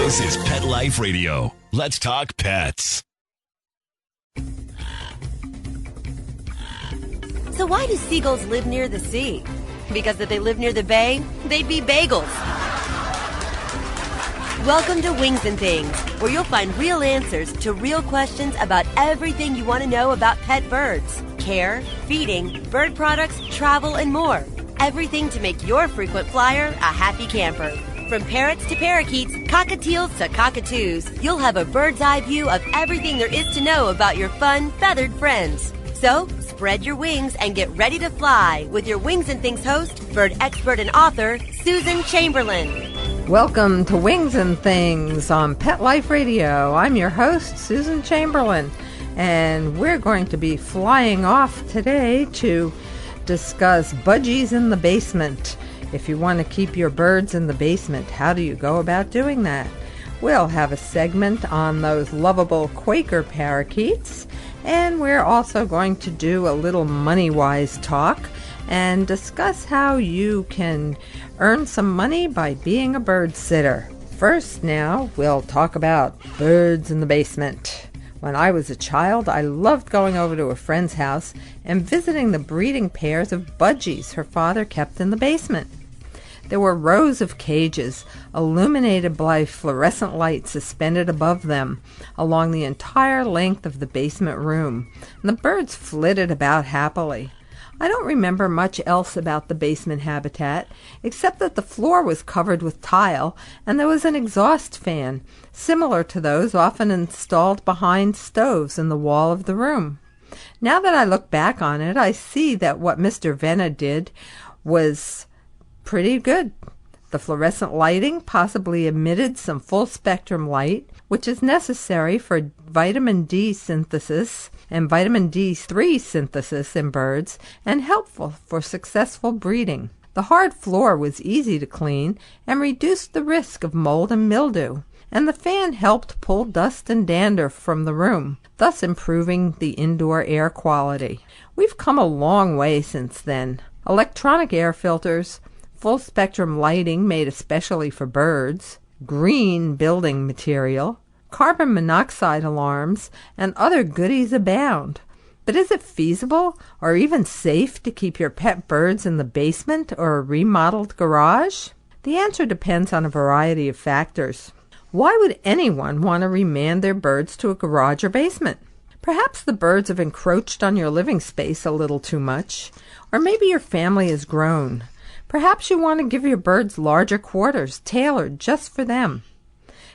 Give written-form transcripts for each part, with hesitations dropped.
This is Pet Life Radio. Let's talk pets. So why do seagulls live near the sea? Because if they lived near the bay, they'd be bagels. Welcome to Wings and Things, where you'll find real answers to real questions about everything you want to know about pet birds. Care, feeding, bird products, travel, and more. Everything to make your frequent flyer a happy camper. From parrots to parakeets, cockatiels to cockatoos, you'll have a bird's eye view of everything there is to know about your fun, feathered friends. So, spread your wings and get ready to fly with your Wings and Things host, bird expert and author, Susan Chamberlain. Welcome to Wings and Things on Pet Life Radio. I'm your host, Susan Chamberlain, and we're going to be flying off today to discuss budgies in the basement. If you want to keep your birds in the basement, how do you go about doing that? We'll have a segment on those lovable Quaker parakeets, and we're also going to do a little money-wise talk and discuss how you can earn some money by being a bird sitter. First now, we'll talk about birds in the basement. When I was a child, I loved going over to a friend's house and visiting the breeding pairs of budgies her father kept in the basement. There were rows of cages, illuminated by fluorescent lights suspended above them along the entire length of the basement room, and the birds flitted about happily. I don't remember much else about the basement habitat, except that the floor was covered with tile and there was an exhaust fan, similar to those often installed behind stoves in the wall of the room. Now that I look back on it, I see that what Mr. Venna did was pretty good. The fluorescent lighting possibly emitted some full-spectrum light, which is necessary for vitamin D synthesis and vitamin D3 synthesis in birds and helpful for successful breeding. The hard floor was easy to clean and reduced the risk of mold and mildew, and the fan helped pull dust and dander from the room, thus improving the indoor air quality. We've come a long way since then. Electronic air filters, full-spectrum lighting made especially for birds, green building material, carbon monoxide alarms, and other goodies abound. But is it feasible or even safe to keep your pet birds in the basement or a remodeled garage? The answer depends on a variety of factors. Why would anyone want to remand their birds to a garage or basement? Perhaps the birds have encroached on your living space a little too much, or maybe your family has grown. Perhaps you want to give your birds larger quarters tailored just for them.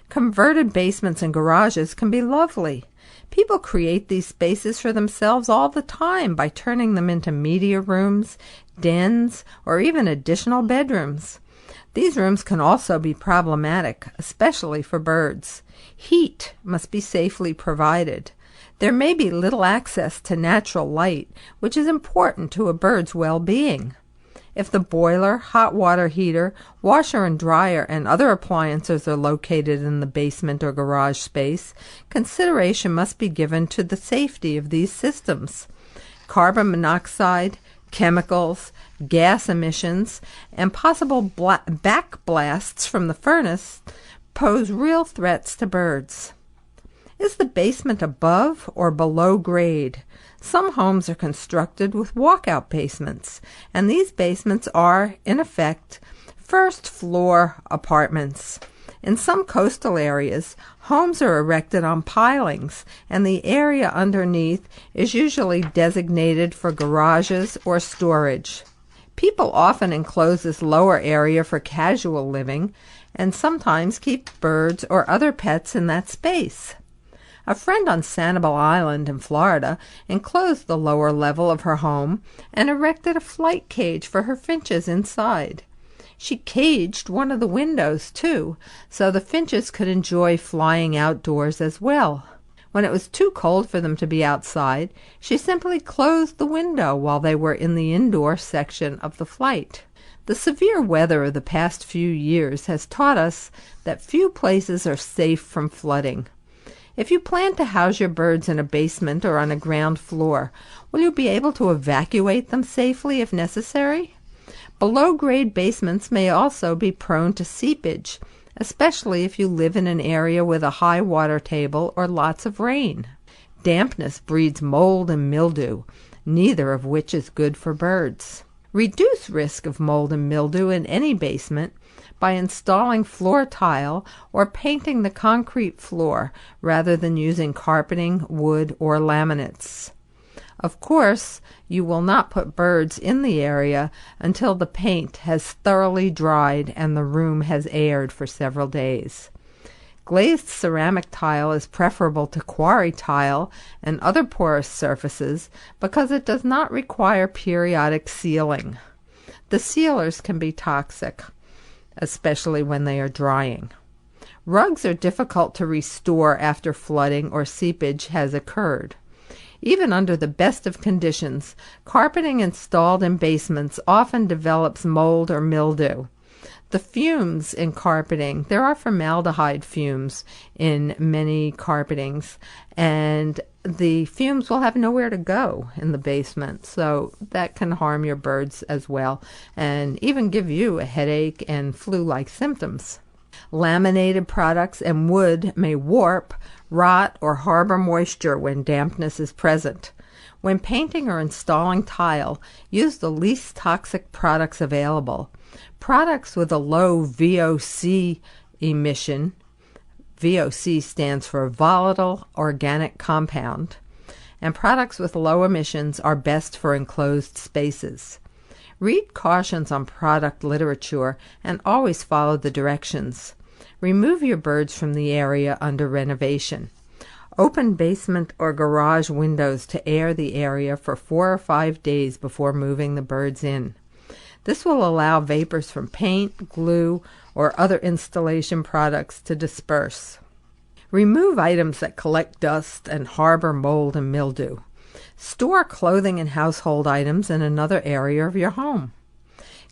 Converted basements and garages can be lovely. People create these spaces for themselves all the time by turning them into media rooms, dens, or even additional bedrooms. These rooms can also be problematic, especially for birds. Heat must be safely provided. There may be little access to natural light, which is important to a bird's well-being. If the boiler, hot water heater, washer and dryer, and other appliances are located in the basement or garage space, consideration must be given to the safety of these systems. Carbon monoxide, chemicals, gas emissions, and possible backblasts from the furnace pose real threats to birds. Is the basement above or below grade? Some homes are constructed with walkout basements, and these basements are, in effect, first-floor apartments. In some coastal areas, homes are erected on pilings, and the area underneath is usually designated for garages or storage. People often enclose this lower area for casual living, and sometimes keep birds or other pets in that space. A friend on Sanibel Island in Florida enclosed the lower level of her home and erected a flight cage for her finches inside. She caged one of the windows, too, so the finches could enjoy flying outdoors as well. When it was too cold for them to be outside, she simply closed the window while they were in the indoor section of the flight. The severe weather of the past few years has taught us that few places are safe from flooding. If you plan to house your birds in a basement or on a ground floor, will you be able to evacuate them safely if necessary? Below-grade basements may also be prone to seepage, especially if you live in an area with a high water table or lots of rain. Dampness breeds mold and mildew, neither of which is good for birds. Reduce risk of mold and mildew in any basement by installing floor tile or painting the concrete floor rather than using carpeting, wood, or laminates. Of course, you will not put birds in the area until the paint has thoroughly dried and the room has aired for several days. Glazed ceramic tile is preferable to quarry tile and other porous surfaces because it does not require periodic sealing. The sealers can be toxic, especially when they are drying. Rugs are difficult to restore after flooding or seepage has occurred. Even under the best of conditions, carpeting installed in basements often develops mold or mildew. The fumes in carpeting, there are formaldehyde fumes in many carpetings, and the fumes will have nowhere to go in the basement, so that can harm your birds as well, and even give you a headache and flu-like symptoms. Laminated products and wood may warp, rot, or harbor moisture when dampness is present. When painting or installing tile, use the least toxic products available. Products with a low VOC emission, VOC stands for volatile organic compound, and products with low emissions are best for enclosed spaces. Read cautions on product literature and always follow the directions. Remove your birds from the area under renovation. Open basement or garage windows to air the area for 4 or 5 days before moving the birds in. This will allow vapors from paint, glue, or other installation products to disperse. Remove items that collect dust and harbor mold and mildew. Store clothing and household items in another area of your home.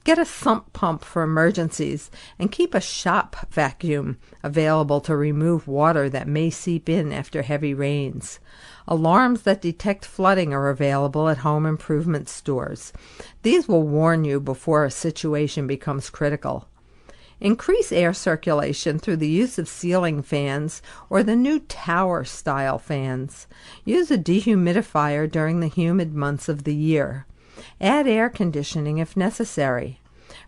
Get a sump pump for emergencies and keep a shop vacuum available to remove water that may seep in after heavy rains. Alarms that detect flooding are available at home improvement stores. These will warn you before a situation becomes critical. Increase air circulation through the use of ceiling fans or the new tower-style fans. Use a dehumidifier during the humid months of the year. Add air conditioning if necessary.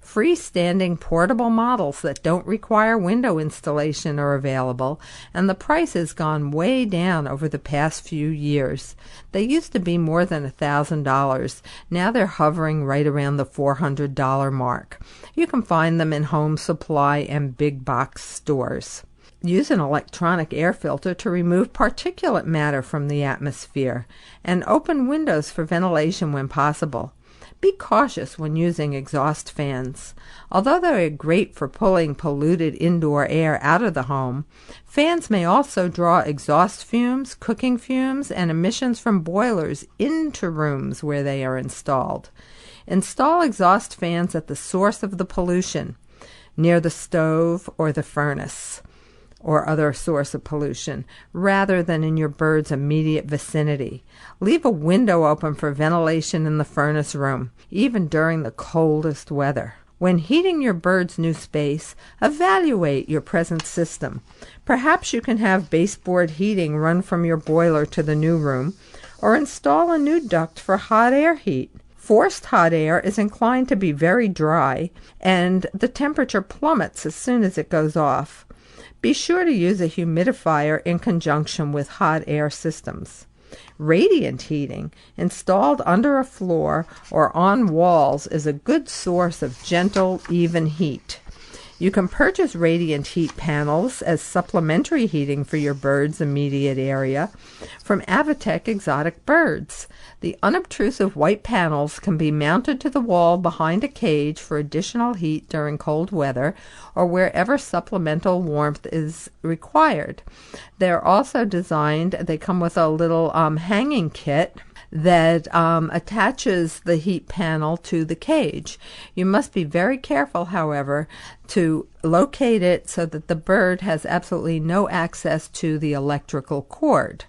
Freestanding portable models that don't require window installation are available, and the price has gone way down over the past few years. They used to be more than $1,000. Now they're hovering right around the $400 mark. You can find them in home supply and big box stores. Use an electronic air filter to remove particulate matter from the atmosphere, and open windows for ventilation when possible. Be cautious when using exhaust fans. Although they are great for pulling polluted indoor air out of the home, fans may also draw exhaust fumes, cooking fumes, and emissions from boilers into rooms where they are installed. Install exhaust fans at the source of the pollution, near the stove or the furnace, or other source of pollution, rather than in your bird's immediate vicinity. Leave a window open for ventilation in the furnace room, even during the coldest weather. When heating your bird's new space, evaluate your present system. Perhaps you can have baseboard heating run from your boiler to the new room, or install a new duct for hot air heat. Forced hot air is inclined to be very dry, and the temperature plummets as soon as it goes off. Be sure to use a humidifier in conjunction with hot air systems. Radiant heating, installed under a floor or on walls, is a good source of gentle, even heat. You can purchase radiant heat panels as supplementary heating for your bird's immediate area from Avatech Exotic Birds. The unobtrusive white panels can be mounted to the wall behind a cage for additional heat during cold weather or wherever supplemental warmth is required. They're also designed, they come with a little hanging kit that attaches the heat panel to the cage. You must be very careful, however, to locate it so that the bird has absolutely no access to the electrical cord.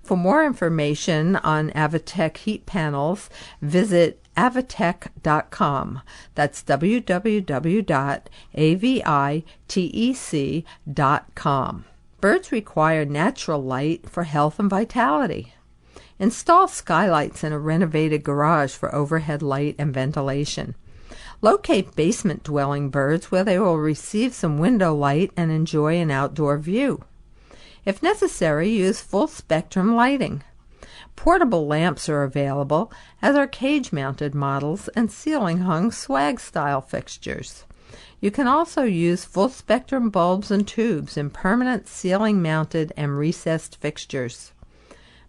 For more information on Avatech heat panels, visit avitec.com. That's www.avitec.com. Birds require natural light for health and vitality. Install skylights in a renovated garage for overhead light and ventilation. Locate basement-dwelling birds where they will receive some window light and enjoy an outdoor view. If necessary, use full-spectrum lighting. Portable lamps are available, as are cage-mounted models and ceiling-hung swag-style fixtures. You can also use full-spectrum bulbs and tubes in permanent ceiling-mounted and recessed fixtures.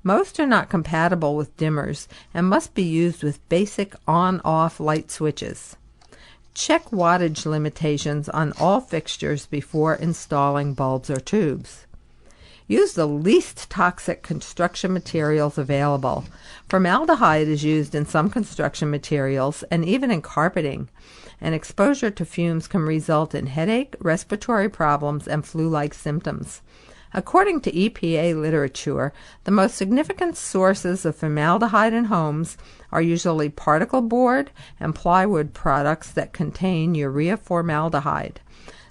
Most are not compatible with dimmers and must be used with basic on-off light switches. Check wattage limitations on all fixtures before installing bulbs or tubes. Use the least toxic construction materials available. Formaldehyde is used in some construction materials and even in carpeting, and exposure to fumes can result in headache, respiratory problems, and flu-like symptoms. According to EPA literature, the most significant sources of formaldehyde in homes are usually particle board and plywood products that contain urea formaldehyde.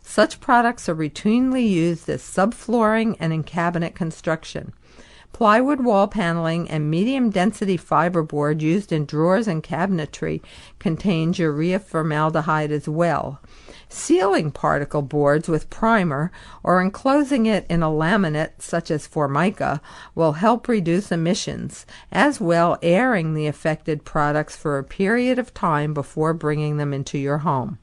Such products are routinely used as subflooring and in cabinet construction. Plywood wall paneling and medium-density fiberboard used in drawers and cabinetry contains urea formaldehyde as well. Sealing particle boards with primer or enclosing it in a laminate such as Formica will help reduce emissions, as well airing the affected products for a period of time before bringing them into your home.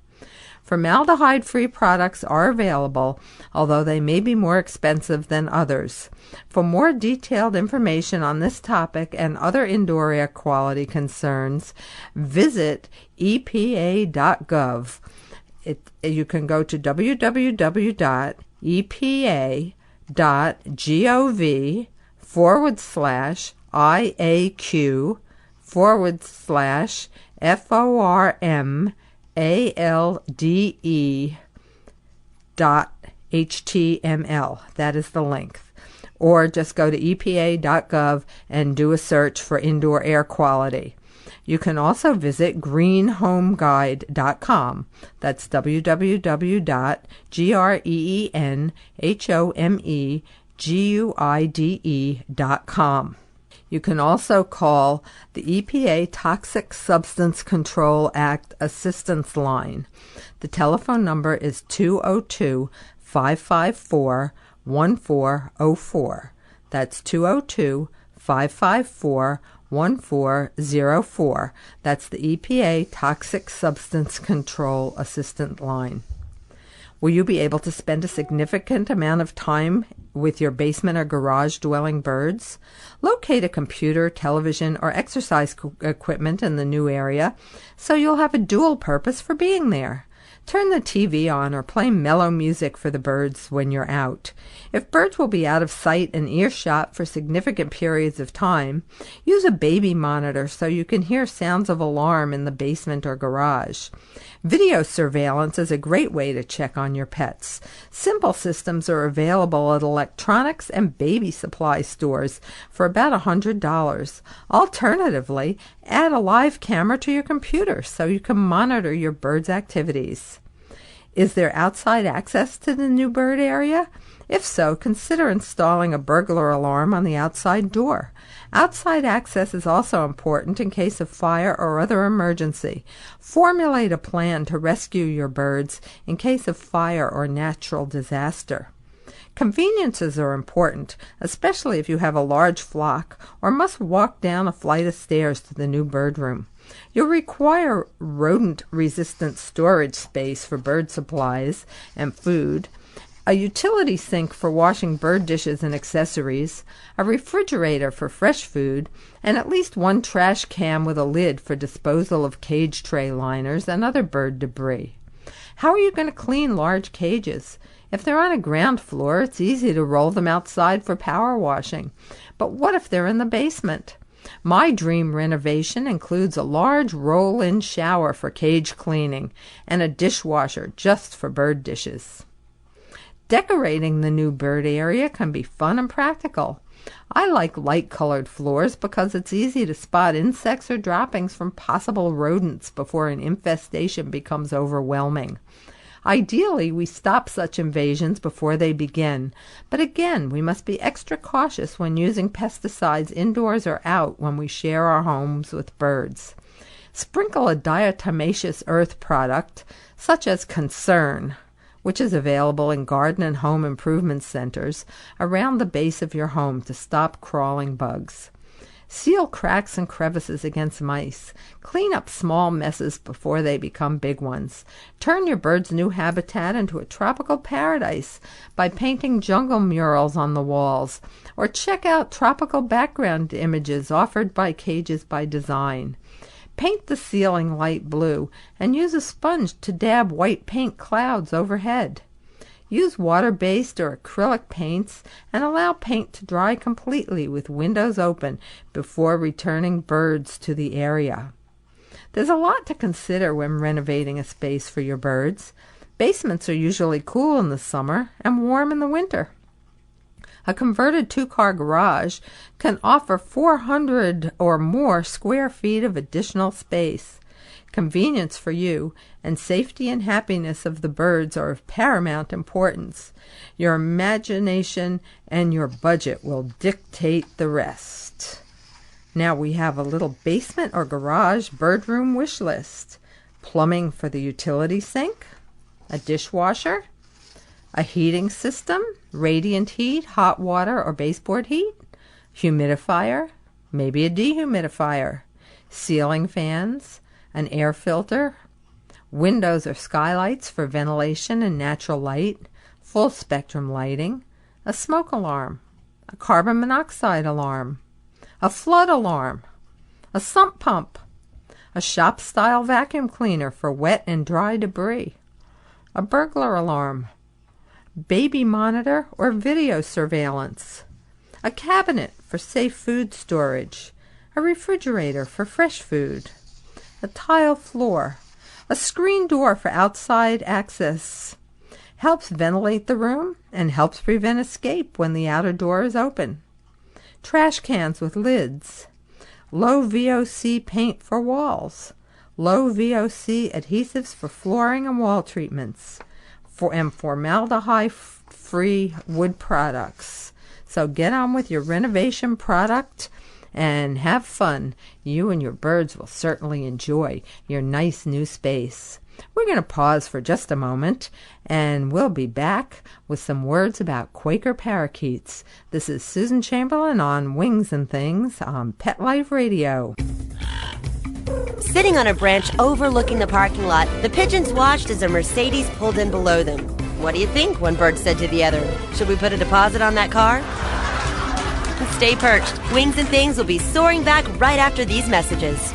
Formaldehyde-free products are available, although they may be more expensive than others. For more detailed information on this topic and other indoor air quality concerns, visit epa.gov. You can go to www.epa.gov/IAQ/forward/FORMALE.html. That is the link. Or just go to epa.gov and do a search for indoor air quality. You can also visit greenhomeguide.com. That's www.greenhomeguide.com. You can also call the EPA Toxic Substance Control Act Assistance Line. The telephone number is 202-554-1404. That's 202-554-1404. That's the EPA Toxic Substance Control Assistant Line. Will you be able to spend a significant amount of time with your basement or garage dwelling birds? Locate a computer, television, or exercise equipment in the new area so you'll have a dual purpose for being there. Turn the TV on or play mellow music for the birds when you're out. If birds will be out of sight and earshot for significant periods of time, use a baby monitor so you can hear sounds of alarm in the basement or garage. Video surveillance is a great way to check on your pets. Simple systems are available at electronics and baby supply stores for about $100. Alternatively, add a live camera to your computer so you can monitor your bird's activities. Is there outside access to the new bird area? If so, consider installing a burglar alarm on the outside door. Outside access is also important in case of fire or other emergency. Formulate a plan to rescue your birds in case of fire or natural disaster. Conveniences are important, especially if you have a large flock or must walk down a flight of stairs to the new bird room. You'll require rodent-resistant storage space for bird supplies and food, a utility sink for washing bird dishes and accessories, a refrigerator for fresh food, and at least one trash can with a lid for disposal of cage tray liners and other bird debris. How are you going to clean large cages? If they're on a ground floor, it's easy to roll them outside for power washing. But what if they're in the basement? My dream renovation includes a large roll-in shower for cage cleaning and a dishwasher just for bird dishes. Decorating the new bird area can be fun and practical. I like light-colored floors because it's easy to spot insects or droppings from possible rodents before an infestation becomes overwhelming. Ideally, we stop such invasions before they begin, but again, we must be extra cautious when using pesticides indoors or out when we share our homes with birds. Sprinkle a diatomaceous earth product, such as Concern, which is available in garden and home improvement centers, around the base of your home to stop crawling bugs. Seal cracks and crevices against mice. Clean up small messes before they become big ones. Turn your bird's new habitat into a tropical paradise by painting jungle murals on the walls, or check out tropical background images offered by Cages by Design. Paint the ceiling light blue and use a sponge to dab white paint clouds overhead. Use water-based or acrylic paints and allow paint to dry completely with windows open before returning birds to the area. There's a lot to consider when renovating a space for your birds. Basements are usually cool in the summer and warm in the winter. A converted 2-car garage can offer 400 or more square feet of additional space. Convenience for you and safety and happiness of the birds are of paramount importance. Your imagination and your budget will dictate the rest. Now we have a little basement or garage bird room wish list. Plumbing for the utility sink, a dishwasher, a heating system, radiant heat, hot water or baseboard heat, humidifier, maybe a dehumidifier, ceiling fans, an air filter, windows or skylights for ventilation and natural light, full spectrum lighting, a smoke alarm, a carbon monoxide alarm, a flood alarm, a sump pump, a shop-style vacuum cleaner for wet and dry debris, a burglar alarm, baby monitor or video surveillance, a cabinet for safe food storage, a refrigerator for fresh food, a tile floor, a screen door for outside access, helps ventilate the room and helps prevent escape when the outer door is open, trash cans with lids, low VOC paint for walls, low VOC adhesives for flooring and wall treatments, and formaldehyde-free wood products. So get on with your renovation product and have fun. You and your birds will certainly enjoy your nice new space. We're going to pause for just a moment, and we'll be back with some words about Quaker Parakeets. This is Susan Chamberlain on Wings and Things on Pet Life Radio. Sitting on a branch overlooking the parking lot, the pigeons watched as a Mercedes pulled in below them. What do you think? One bird said to the other. Should we put a deposit on that car? Stay perched. Wings and Things will be soaring back right after these messages.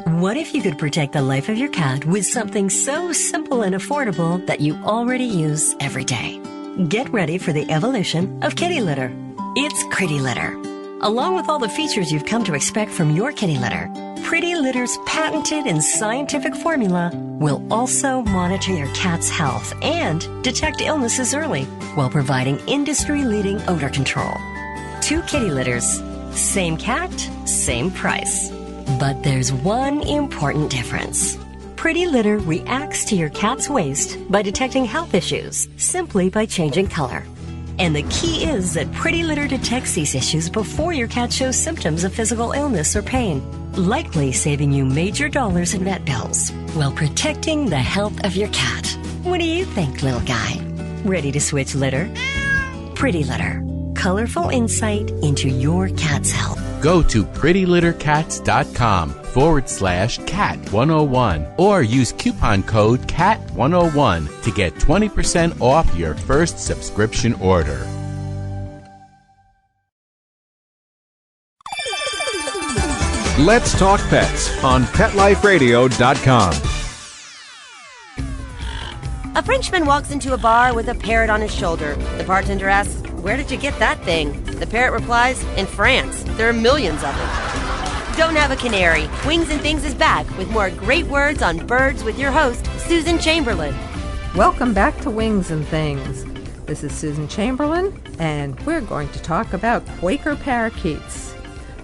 What if you could protect the life of your cat with something so simple and affordable that you already use every day? Get ready for the evolution of kitty litter. It's Pretty Litter. Along with all the features you've come to expect from your kitty litter, Pretty Litter's patented and scientific formula will also monitor your cat's health and detect illnesses early while providing industry-leading odor control. 2 kitty litters, same cat, same price. But there's one important difference. Pretty Litter reacts to your cat's waste by detecting health issues simply by changing color. And the key is that Pretty Litter detects these issues before your cat shows symptoms of physical illness or pain, likely saving you major dollars in vet bills while protecting the health of your cat. What do you think, little guy? Ready to switch litter? Pretty Litter. Colorful insight into your cat's health. Go to prettylittercats.com/cat101 or use coupon code CAT101 to get 20% off your first subscription order. Let's Talk Pets on PetLifeRadio.com. A Frenchman walks into a bar with a parrot on his shoulder. The bartender asks, "Where did you get that thing?" The parrot replies, "In France. There are millions of them." Don't have a canary. Wings and Things is back with more great words on birds with your host, Susan Chamberlain. Welcome back to Wings and Things. This is Susan Chamberlain, and we're going to talk about Quaker parakeets.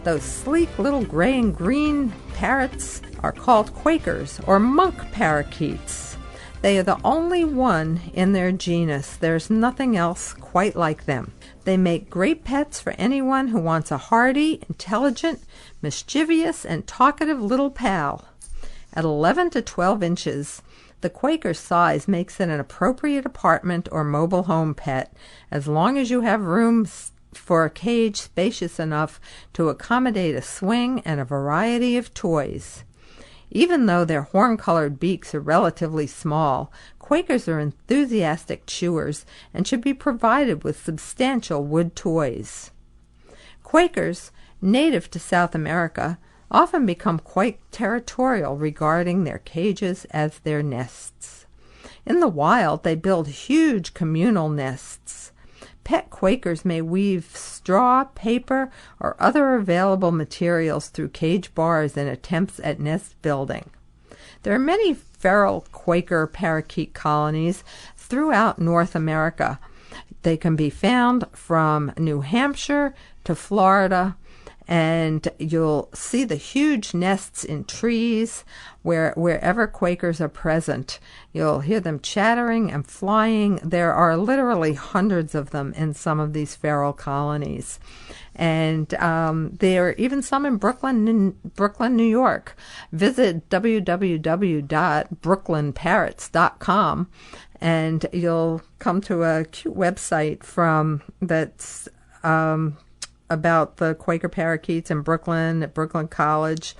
Those sleek little gray and green parrots are called Quakers or monk parakeets. They are the only one in their genus. There's nothing else quite like them. They make great pets for anyone who wants a hardy, intelligent, mischievous, and talkative little pal. At 11 to 12 inches, the Quaker size makes it an appropriate apartment or mobile home pet, as long as you have room for a cage spacious enough to accommodate a swing and a variety of toys. Even though their horn-colored beaks are relatively small, Quakers are enthusiastic chewers and should be provided with substantial wood toys. Quakers, native to South America, often become quite territorial regarding their cages as their nests. In the wild, they build huge communal nests. Pet Quakers may weave straw, paper, or other available materials through cage bars in attempts at nest building. There are many feral Quaker parakeet colonies throughout North America. They can be found from New Hampshire to Florida, and you'll see the huge nests in trees wherever Quakers are present. You'll hear them chattering and flying. There are literally hundreds of them in some of these feral colonies. And there are even some in Brooklyn, New York. Visit www.brooklynparrots.com and you'll come to a cute website that's about the Quaker parakeets in Brooklyn, at Brooklyn College.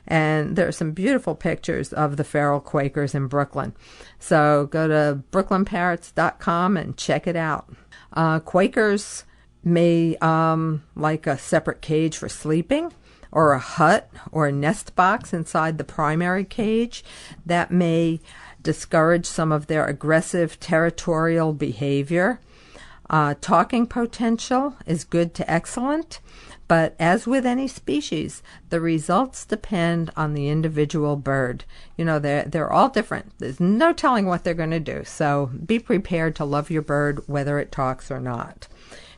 And there are some beautiful pictures of the feral Quakers in Brooklyn. So go to brooklynparrots.com and check it out. Quakers may like a separate cage for sleeping, or a hut or a nest box inside the primary cage. That may discourage some of their aggressive territorial behavior. Talking potential is good to excellent, but as with any species, the results depend on the individual bird. You know, they're all different. There's no telling what they're going to do, so be prepared to love your bird whether it talks or not.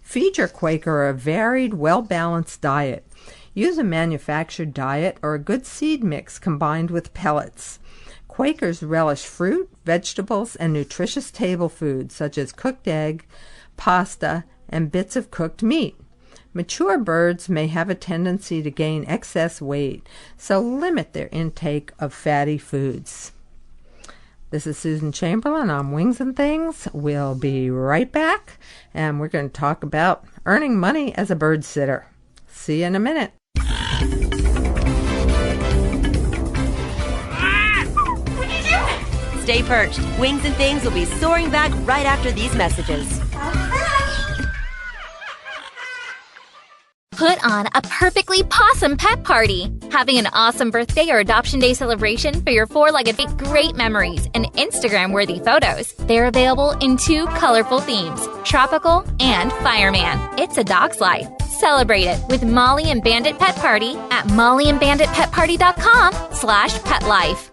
Feed your Quaker a varied, well-balanced diet. Use a manufactured diet or a good seed mix combined with pellets. Quakers relish fruit, vegetables, and nutritious table foods such as cooked egg, pasta, and bits of cooked meat. Mature birds may have a tendency to gain excess weight, so limit their intake of fatty foods. This is Susan Chamberlain on Wings and Things. We'll be right back, and we're going to talk about earning money as a bird sitter. See you in a minute. Stay perched. Wings and Things will be soaring back right after these messages. Put on a perfectly possum pet party. Having an awesome birthday or adoption day celebration for your four-legged make great memories and Instagram-worthy photos. They're available in 2 colorful themes, tropical and fireman. It's a dog's life. Celebrate it with Molly and Bandit Pet Party at mollyandbanditpetparty.com/petlife.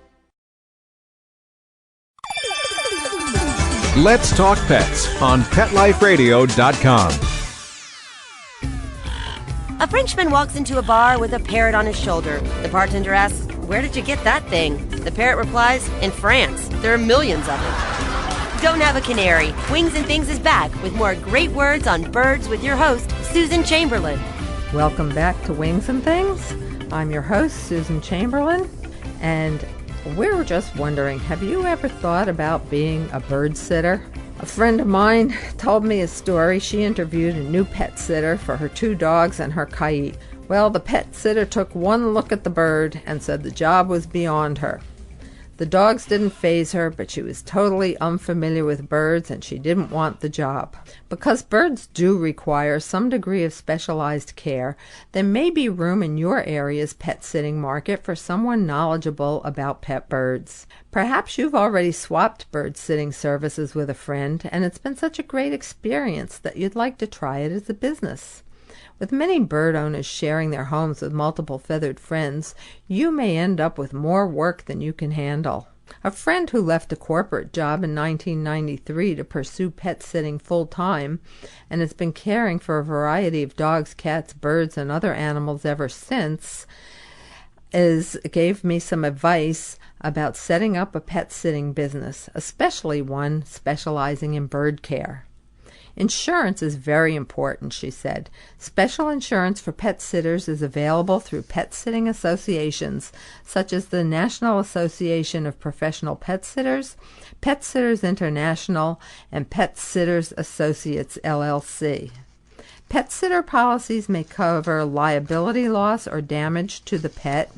Let's Talk Pets on PetLifeRadio.com. A Frenchman walks into a bar with a parrot on his shoulder. The bartender asks, "Where did you get that thing?" The parrot replies, "In France. There are millions of it." Don't have a canary. Wings and Things is back with more great words on birds with your host, Susan Chamberlain. Welcome back to Wings and Things. I'm your host, Susan Chamberlain, and we're just wondering, have you ever thought about being a bird sitter? A friend of mine told me a story. She interviewed a new pet sitter for her 2 dogs and her kite. Well, the pet sitter took one look at the bird and said the job was beyond her. The dogs didn't faze her, but she was totally unfamiliar with birds and she didn't want the job. Because birds do require some degree of specialized care, there may be room in your area's pet sitting market for someone knowledgeable about pet birds. Perhaps you've already swapped bird sitting services with a friend and it's been such a great experience that you'd like to try it as a business. With many bird owners sharing their homes with multiple feathered friends, you may end up with more work than you can handle. A friend who left a corporate job in 1993 to pursue pet sitting full-time and has been caring for a variety of dogs, cats, birds, and other animals ever since gave me some advice about setting up a pet sitting business, especially one specializing in bird care. Insurance is very important, she said. Special insurance for pet sitters is available through pet sitting associations, such as the National Association of Professional Pet Sitters, Pet Sitters International, and Pet Sitters Associates, LLC. Pet sitter policies may cover liability loss or damage to the pet,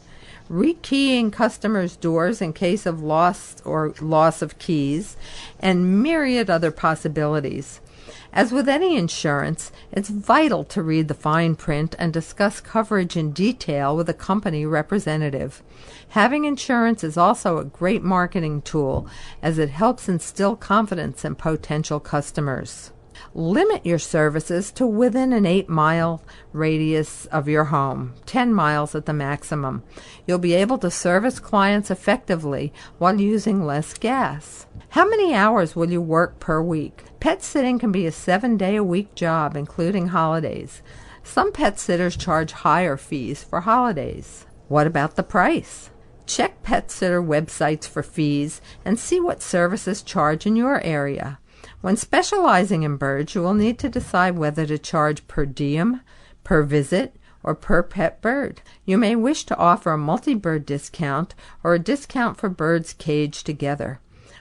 rekeying customers' doors in case of loss or loss of keys, and myriad other possibilities. As with any insurance, it's vital to read the fine print and discuss coverage in detail with a company representative. Having insurance is also a great marketing tool, as it helps instill confidence in potential customers. Limit your services to within an 8-mile radius of your home, 10 miles at the maximum. You'll be able to service clients effectively while using less gas. How many hours will you work per week? Pet sitting can be a 7-day-a-week job, including holidays. Some pet sitters charge higher fees for holidays. What about the price? Check pet sitter websites for fees and see what services charge in your area. When specializing in birds, you will need to decide whether to charge per diem, per visit, or per pet bird. You may wish to offer a multi-bird discount or a discount for birds caged together.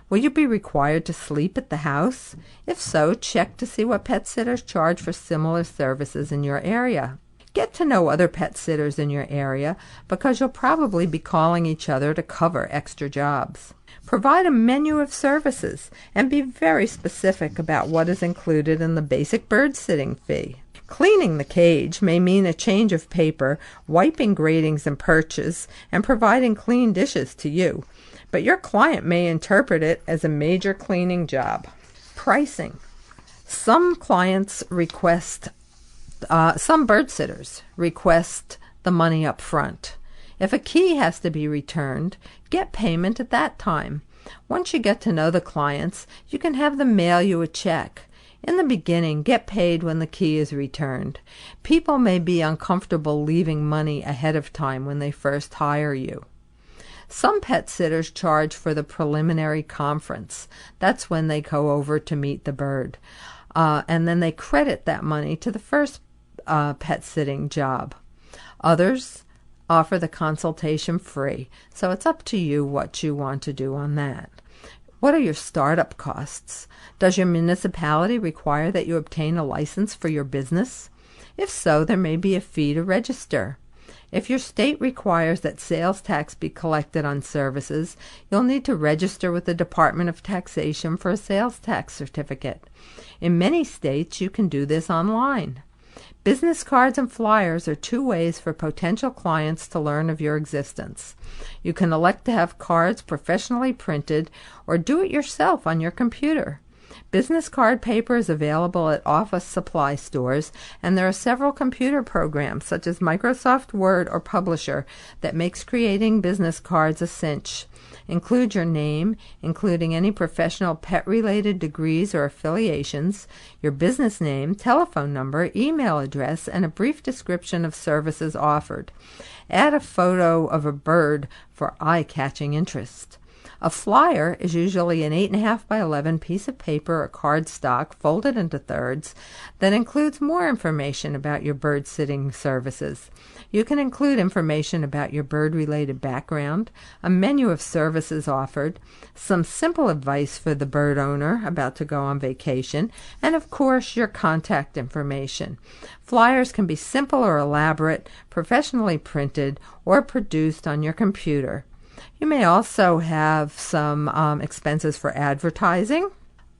Will you be required to sleep at the house? If so, check to see what pet sitters charge for similar services in your area. Get to know other pet sitters in your area because you'll probably be calling each other to cover extra jobs. Provide a menu of services and be very specific about what is included in the basic bird sitting fee. Cleaning the cage may mean a change of paper, wiping gratings and perches, and providing clean dishes to you, but your client may interpret it as a major cleaning job. Pricing. Some bird sitters request the money up front. If a key has to be returned, get payment at that time. Once you get to know the clients, you can have them mail you a check. In the beginning, get paid when the key is returned. People may be uncomfortable leaving money ahead of time when they first hire you. Some pet sitters charge for the preliminary conference. That's when they go over to meet the bird. And then they credit that money to the first pet sitting job. Others offer the consultation free, so it's up to you what you want to do on that. What are your startup costs? Does your municipality require that you obtain a license for your business? If so, there may be a fee to register. If your state requires that sales tax be collected on services, you'll need to register with the Department of Taxation for a sales tax certificate. In many states, you can do this online. Business cards and flyers are 2 ways for potential clients to learn of your existence. You can elect to have cards professionally printed or do it yourself on your computer. Business card paper is available at office supply stores, and there are several computer programs such as Microsoft Word or Publisher that makes creating business cards a cinch. Include your name, including any professional pet-related degrees or affiliations, your business name, telephone number, email address, and a brief description of services offered. Add a photo of a bird for eye-catching interest. A flyer is usually an 8.5 by 11 piece of paper or cardstock folded into thirds that includes more information about your bird sitting services. You can include information about your bird-related background, a menu of services offered, some simple advice for the bird owner about to go on vacation, and of course your contact information. Flyers can be simple or elaborate, professionally printed, or produced on your computer. You may also have some expenses for advertising,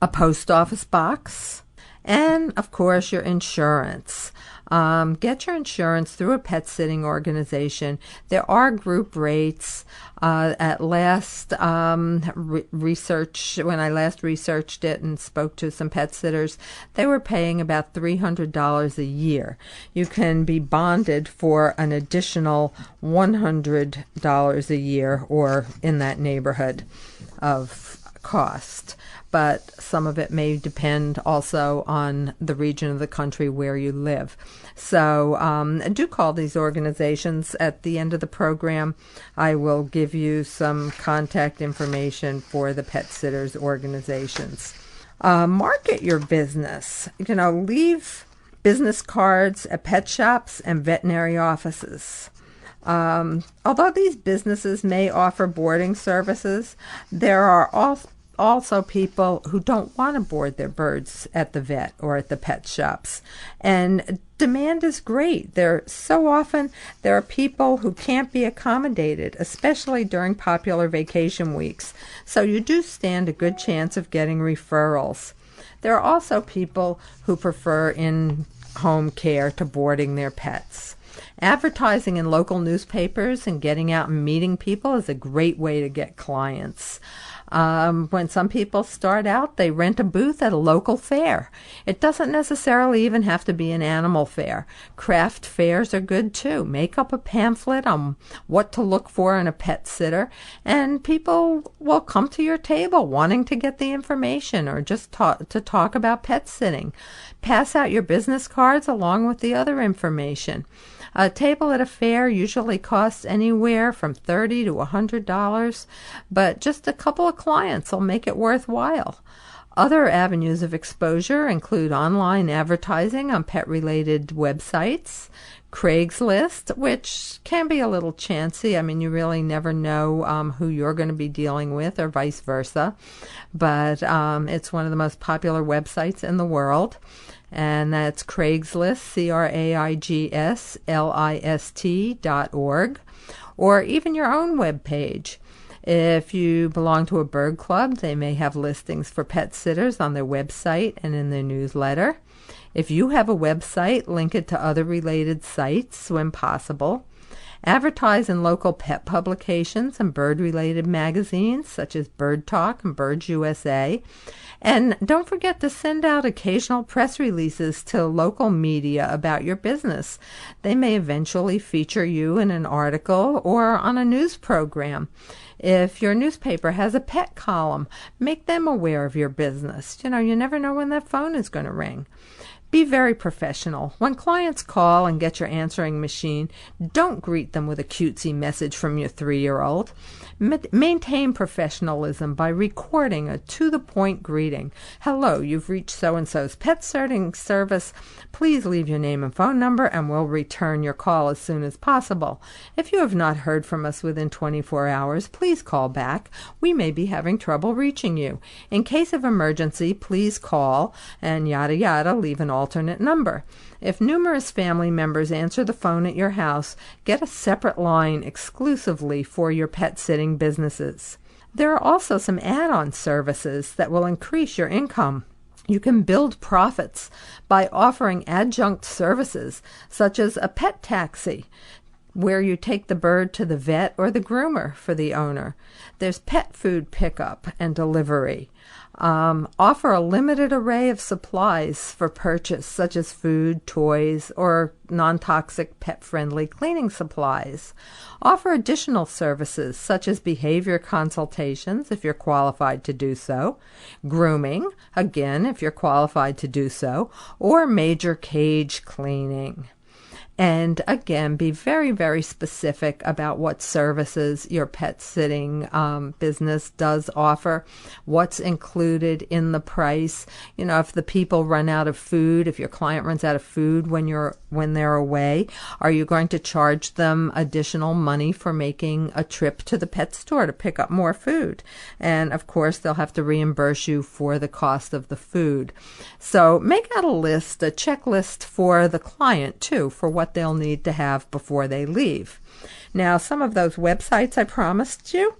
a post office box, and, of course, your insurance. Get your insurance through a pet sitting organization. There are group rates. At last research, when I last researched it and spoke to some pet sitters, they were paying about $300 a year. You can be bonded for an additional $100 a year or in that neighborhood. of cost, but some of it may depend also on the region of the country where you live. So do call these organizations. At the end of the program, I will give you some contact information for the pet sitters organizations. Market your business. Leave business cards at pet shops and veterinary offices. Although these businesses may offer boarding services, there are also people who don't want to board their birds at the vet or at the pet shops. And demand is great. So often there are people who can't be accommodated, especially during popular vacation weeks. So you do stand a good chance of getting referrals. There are also people who prefer in-home care to boarding their pets. Advertising in local newspapers and getting out and meeting people is a great way to get clients. When some people start out, they rent a booth at a local fair. It doesn't necessarily even have to be an animal fair. Craft fairs are good too. Make up a pamphlet on what to look for in a pet sitter, and people will come to your table wanting to get the information or just to talk about pet sitting. Pass out your business cards along with the other information. A table at a fair usually costs anywhere from $30 to $100, but just a couple of clients will make it worthwhile. Other avenues of exposure include online advertising on pet-related websites, Craigslist, which can be a little chancy. I mean, you really never know who you're going to be dealing with or vice versa, but it's one of the most popular websites in the world. And that's Craigslist, Craigslist.org, or even your own web page. If you belong to a bird club, they may have listings for pet sitters on their website and in their newsletter. If you have a website, link it to other related sites when possible. Advertise in local pet publications and bird-related magazines such as Bird Talk and Birds USA. And don't forget to send out occasional press releases to local media about your business. They may eventually feature you in an article or on a news program. If your newspaper has a pet column, make them aware of your business. You never know when that phone is going to ring. Be very professional. When clients call and get your answering machine, don't greet them with a cutesy message from your 3-year-old. Maintain professionalism by recording a to-the-point greeting. Hello, you've reached so-and-so's pet sitting service. Please leave your name and phone number and we'll return your call as soon as possible. If you have not heard from us within 24 hours, please call back. We may be having trouble reaching you. In case of emergency, please call and yada yada, leave an alternate number. If numerous family members answer the phone at your house, get a separate line exclusively for your pet sitting businesses. There are also some add-on services that will increase your income. You can build profits by offering adjunct services such as a pet taxi, where you take the bird to the vet or the groomer for the owner. There's pet food pickup and delivery. Offer a limited array of supplies for purchase, such as food, toys, or non-toxic pet-friendly cleaning supplies. Offer additional services, such as behavior consultations, if you're qualified to do so, grooming, again, if you're qualified to do so, or major cage cleaning. And again, be very, very specific about what services your pet sitting business does offer, what's included in the price. If the people run out of food, if your client runs out of food when they're away, are you going to charge them additional money for making a trip to the pet store to pick up more food? And of course, they'll have to reimburse you for the cost of the food. So make out a checklist for the client too, for what they'll need to have before they leave. Now, some of those websites I promised you,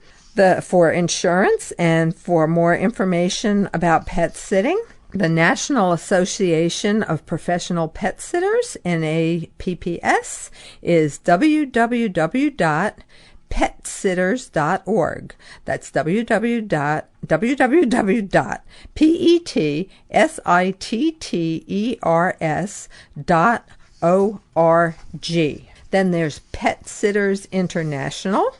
for insurance and for more information about pet sitting, the National Association of Professional Pet Sitters, NAPPS, is www.petsitters.org. That's www.petsitters.org. Then there's Pet Sitters International,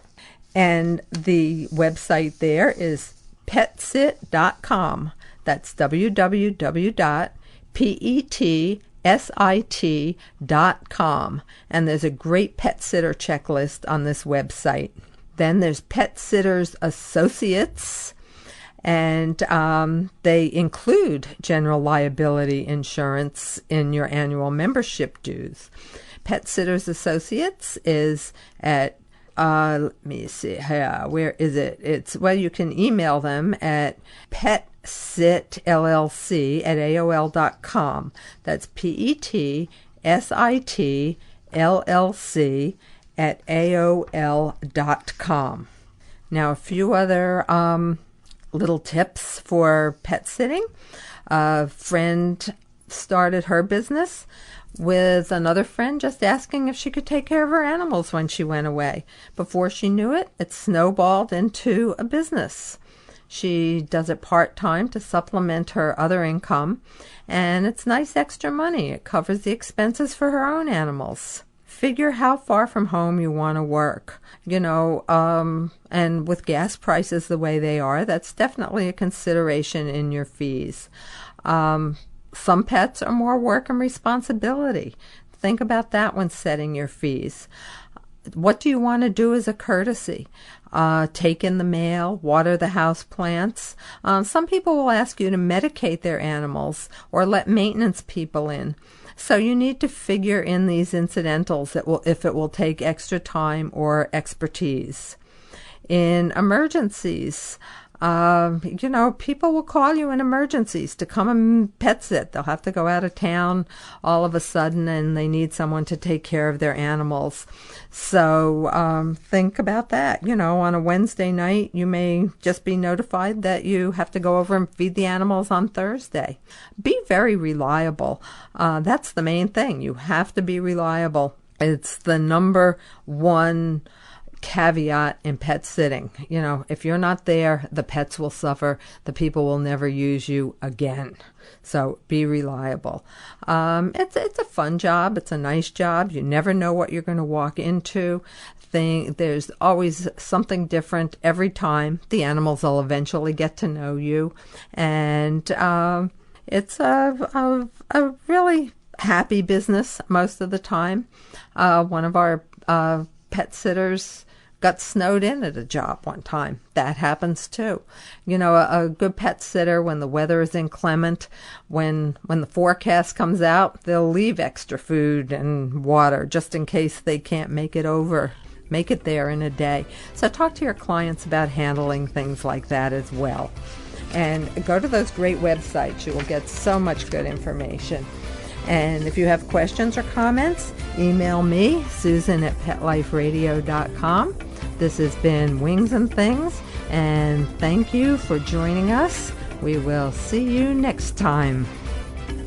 and the website there is petsit.com. That's www.petsit.com. And there's a great pet sitter checklist on this website. Then there's Pet Sitters Associates, and they include general liability insurance in your annual membership dues. Pet Sitters Associates is at let me see here. Where is it? You can email them at petsitllc@aol.com. That's PETSITLLC@AOL.com. Now, a few other little tips for pet sitting. A friend started her business with another friend just asking if she could take care of her animals when she went away. Before she knew it, it snowballed into a business. She does it part-time to supplement her other income, and it's nice extra money. It covers the expenses for her own animals. Figure how far from home you want to work. And with gas prices the way they are, that's definitely a consideration in your fees. Some pets are more work and responsibility. Think about that when setting your fees. What do you want to do as a courtesy? Take in the mail, water the house plants. Some people will ask you to medicate their animals or let maintenance people in. So you need to figure in these incidentals if it will take extra time or expertise. In emergencies, people will call you in emergencies to come and pet sit. They'll have to go out of town all of a sudden and they need someone to take care of their animals. So think about that. On a Wednesday night, you may just be notified that you have to go over and feed the animals on Thursday. Be very reliable. That's the main thing. You have to be reliable. It's the number one caveat in pet sitting. If you're not there, the pets will suffer. The people will never use you again. So be reliable. It's a fun job. It's a nice job. You never know what you're going to walk into. There's always something different every time. The animals will eventually get to know you, and it's a really happy business most of the time. One of our pet sitters got snowed in at a job one time. That happens too. A good pet sitter, when the weather is inclement, when the forecast comes out, they'll leave extra food and water just in case they can't make it there in a day. So talk to your clients about handling things like that as well. And go to those great websites. You will get so much good information. And if you have questions or comments, email me, Susan at PetLifeRadio.com. This has been Wings and Things, and thank you for joining us. We will see you next time.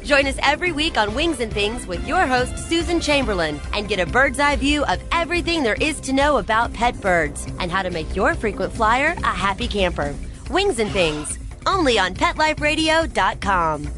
Join us every week on Wings and Things with your host, Susan Chamberlain, and get a bird's eye view of everything there is to know about pet birds and how to make your frequent flyer a happy camper. Wings and Things, only on PetLifeRadio.com.